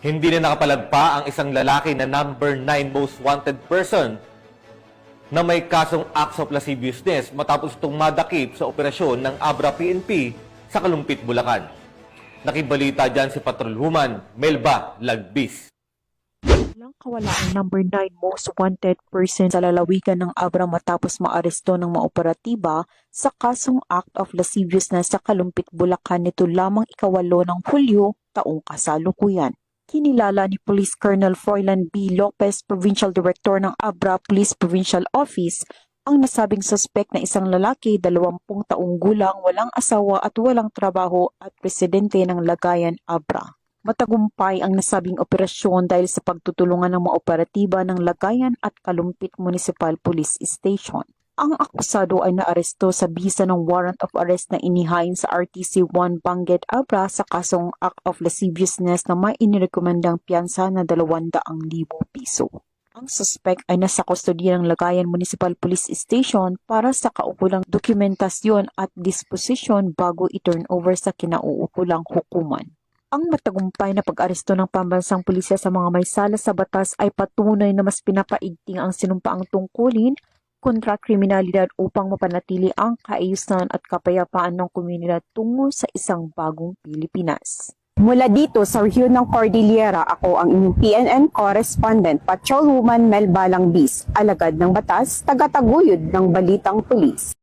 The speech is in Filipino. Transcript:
Hindi na nakapalagpa ang isang lalaki na number 9 most wanted person na may kasong acts of lasciviousness matapos itong madakip sa operasyon ng Abra PNP sa Kalumpit, Bulacan. Nakibalita dyan si Patrolwoman Melba Lagbis. Walang kawala ang number 9 most wanted person sa lalawigan ng Abra matapos maaresto ng mga operatiba sa kasong act of lasciviousness sa Kalumpit, Bulacan nito lamang ikawalo ng Hulyo taong kasalukuyan. Kinilala ni Police Colonel Froilan B. Lopez, Provincial Director ng Abra Police Provincial Office, ang nasabing suspect na isang lalaki, 20 taong gulang, walang asawa at walang trabaho at presidente ng Lagayan, Abra. Matagumpay ang nasabing operasyon dahil sa pagtutulungan ng mga operatiba ng Lagayan at Kalumpit Municipal Police Station. Ang akusado ay naaresto sa bisa ng warrant of arrest na inihain sa RTC 1 Bangged, Abra sa kasong act of lasciviousness na may inirekomendang piyansa na 200,000 piso. Ang suspect ay nasa kustodiya ng Lagayan Municipal Police Station para sa kaukulang dokumentasyon at disposisyon bago i-turn over sa kinauukulang hukuman. Ang matagumpay na pag-aresto ng pambansang pulisya sa mga may sala sa batas ay patunay na mas pinapaigting ang sinumpaang tungkulin kontra kriminalidad upang mapanatili ang kaayusan at kapayapaan ng komunidad tungo sa isang bagong Pilipinas. Mula dito sa rehiyon ng Cordillera, ako ang inyong PNN correspondent, Patrolwoman Melba Lagbis, alagad ng batas, tagataguyod ng Balitang Pulis.